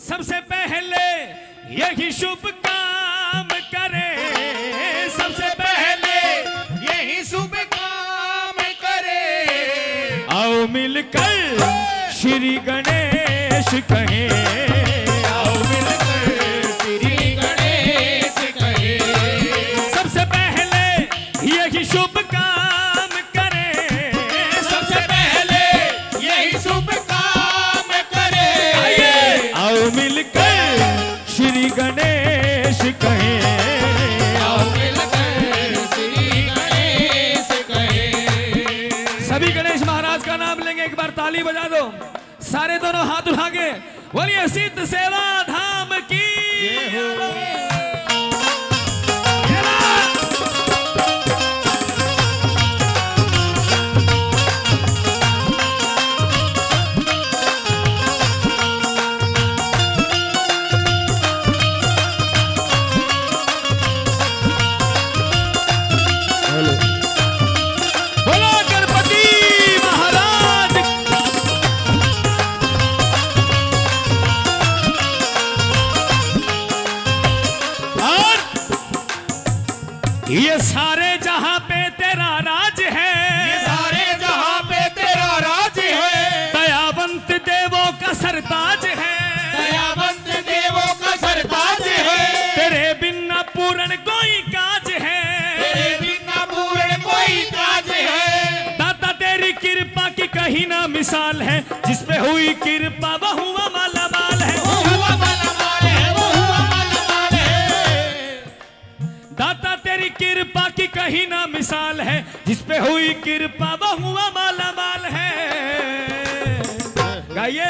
सबसे पहले यही शुभ काम करे, सबसे पहले यही शुभ काम करे। आओ मिलकर श्री गणेश कहें, आओ मिलकर श्री गणेश कहें। सबसे पहले यही शुभ काम करे, सबसे पहले यही शुभ काम करे। आओ मिलकर श्री गणेश कहें, आओ मिलकर श्री गणेश कहें। सभी गणेश महाराज का नाम लेंगे, एक बार ताली बजा दो सारे, दोनों हाथ उठा के बोलिए सिद्ध सेवा धाम की जय हो। बोलो गणपति महाराज। और ये सारे जहां पे तेरा राज है, ये सारे जहां पे तेरा राज है। दयावंत देवों का सरताज है, दयावंत देवों का सरताज है। तेरे बिना पूर्ण कोई काज है, तेरे बिना पूर्ण कोई काज है। दाता तेरी कृपा की कहीं ना मिसाल है, जिसपे हुई कृपा वो हुआ मालामाल है। वो हुआ मालामाल है, वो हुआ मालामाल है। दाता तेरी कृपा की कहीं ना मिसाल है, जिसपे हुई कृपा वो हुआ मालामाल है। गाइए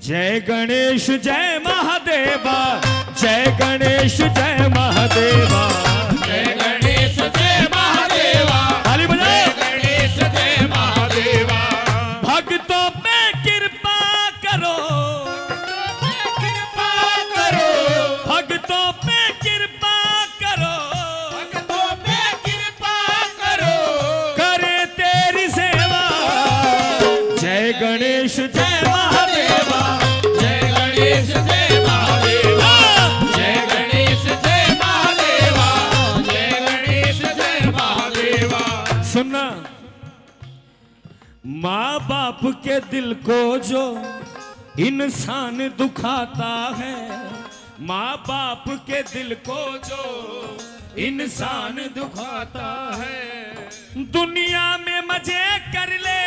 जय गणेश जय महादेवा, जय गणेश जय महादेवा, जय गणेश जय महादेवा। ताली बजाओ। जय गणेश जय महादेवा। भक्तों पे कृपा करो, कृपा करो। भक्तों पे कृपा करो, भक्तों पे कृपा करो। करे तेरी सेवा। जय गणेश जय महादेवा, जय गणेश जय महादेवा। जय गणेश जय महादेवा। जय गणेश जय महादेवा। सुनना, माँ बाप के दिल को जो इंसान दुखाता है, माँ बाप के दिल को जो इंसान दुखाता है, दुनिया में मजे कर ले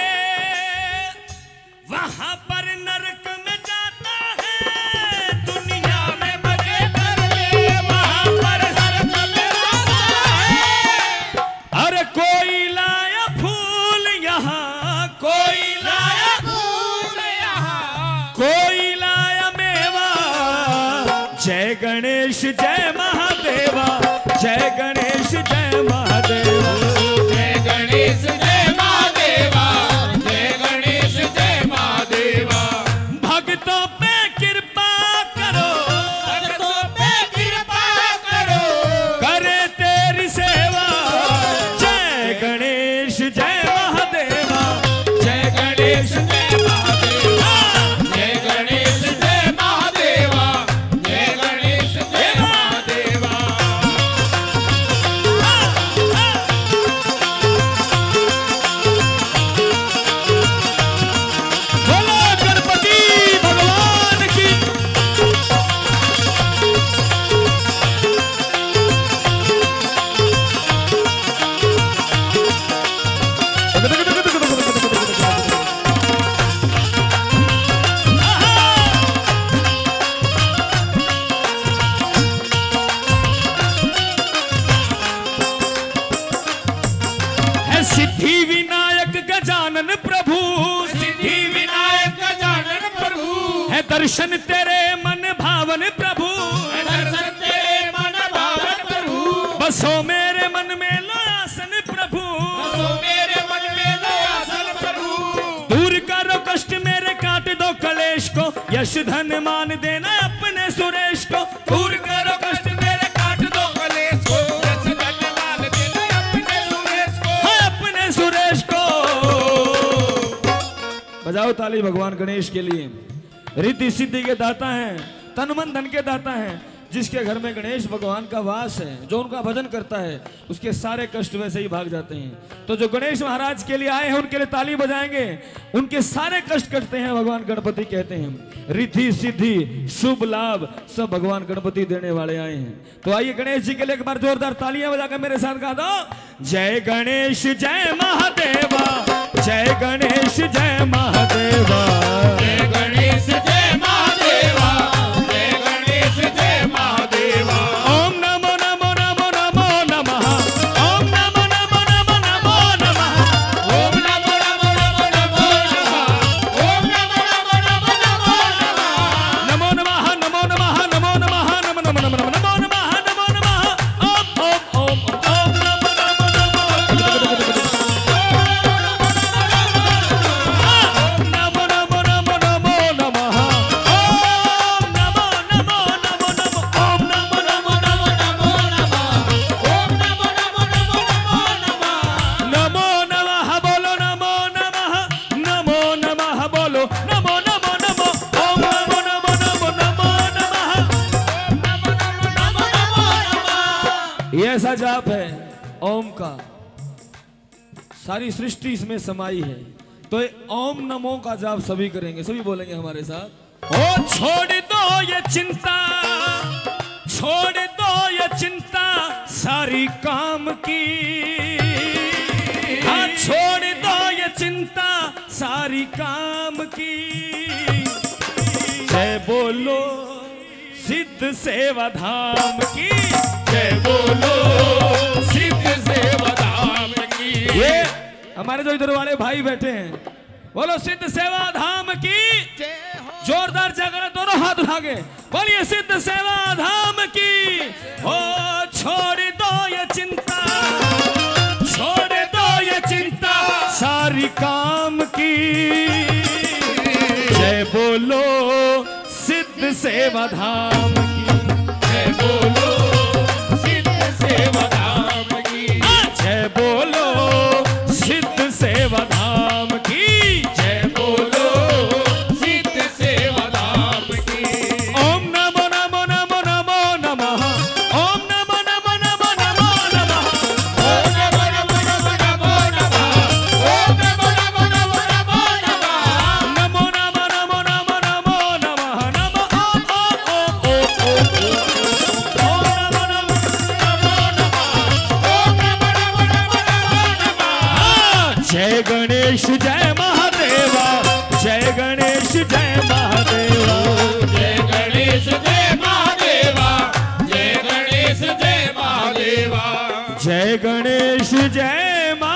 वहां पर नरक में जाता है। दुनिया में मजे कर ले वहां पर नरक में जाता है। अरे कोई लाया फूल यहाँ, कोई लाया फूल यहाँ। कोई लाया मेवा। जय गणेश जय महादेवा, जय गणेश जय महादेवा, जय गणेश जय महादेवा। जय गणेश जय महादेवा। भक्तों पे कृपा करो, भक्तों पे कृपा करो। करे तेरी सेवा। जय गणेश जय महादेवा, जय गणेश जय महादेवा। जय गणेश जय महादेवा। जय गणेश जय महादेवा। बोलो गणपति भगवान की। है सिद्धि विनायक गजानन प्रभु, सिद्धि विनायक गजानन प्रभु। है दर्शन तेरे मन भावन प्रभु, दर्शन तेरे मन भावन प्रभु। बसो मेरे मन में लो आसन प्रभु, तो मेरे मन में लो आसन प्रभु। दूर करो कष्ट मेरे, काट दो कलेश को, यश धन मान देना अपने सुरेश को। दूर करो कष्ट मेरे, काट दो कलेश को, यश धन मान देना अपने सुरेश को। हाँ अपने सुरेश को। बजाओ ताली भगवान गणेश के लिए। रिद्धि सिद्धि के दाता हैं, तन मन धन के दाता हैं। जिसके घर में गणेश भगवान का वास है, जो उनका भजन करता है, उसके सारे कष्ट वैसे ही भाग जाते हैं। तो जो गणेश महाराज के लिए आए हैं उनके लिए ताली बजाएंगे, उनके सारे कष्ट कटते हैं। भगवान गणपति कहते हैं रिद्धि सिद्धि शुभ लाभ सब भगवान गणपति देने वाले आए हैं। तो आइए गणेश जी के लिए एक बार जोरदार तालियां बजाकर मेरे साथ गा दो, जय गणेश जय महादेवा, जय गणेश जय महादेवा, जय गणेश जय महादेवा, जय गणेश जय महादेवा। ओम नमो नमो नमो नमो नमः, ओम नमो नमो नमो नमो नमः, ओम नमो नमो नमो नमो नमः, ओम नमो नमो नमो नमो नमः। नमो नमः नमो नमः नमो नमः नमो नमो नमो नमो नमो नमः नमो नमः, ओम ओम ओम ओम नमो नमो नमो नमो नमो नमो नमो नमः, ओम नमो नमो नमो नमो, ओम नमो नमो नमो नमो नमः, ओम नमो नमो नमो नमो नमः। नमो नमः बोलो, नमो नमः, नमो नमः बोलो, नमो नमो नमो, ओम नमो नमो नमो नमो नमः। नमो नमो नमः। ये ऐसा जाप है ओम का, सारी सृष्टि इसमें समाई है। तो ये ओम नमो का जाप सभी करेंगे, सभी बोलेंगे हमारे साथ। ओ छोड़ दो ये चिंता, छोड़ दो ये चिंता सारी काम की, हाँ छोड़ दो ये चिंता सारी काम की। जय बोलो सिद्ध सेवा धाम की, जय बोलो सिद्ध सेवा धाम की। ये हमारे जो इधर वाले भाई बैठे हैं, बोलो सिद्ध सेवा धाम की जय हो। जोरदार जगह दोनों हाथ उठा के बोलिए सिद्ध सेवा धाम की। ओ छोड़ दो ये चिंता, छोड़ दो ये चिंता सारी काम की। जय बोलो सिद्ध सेवा धाम की, जय बोलो सिद्ध सेवा धाम की। जय बोलो सिद्ध सेवा धाम की, जय बोलो सिद्ध सेवा धाम की। ओम नमो नमो नमो नमो नमः, ओम नमो नमो नमो नमो नमः, ओम नमो नमो नमो नमो नमः, ओम नमो नमो नमो नमो नमः। नमो नमो नमो नमो नमो नमः, नमो ओम ओम ओम ओम ओम नमो नमो नमो नमः, ओम नमो नमो नमो नमो नमः। जय गणेश जय महादेवा, जय गणेश जय महादेवा, जय गणेश जय महादेवा, जय गणेश जय महादेवा। जय गणेश जय महादेवा।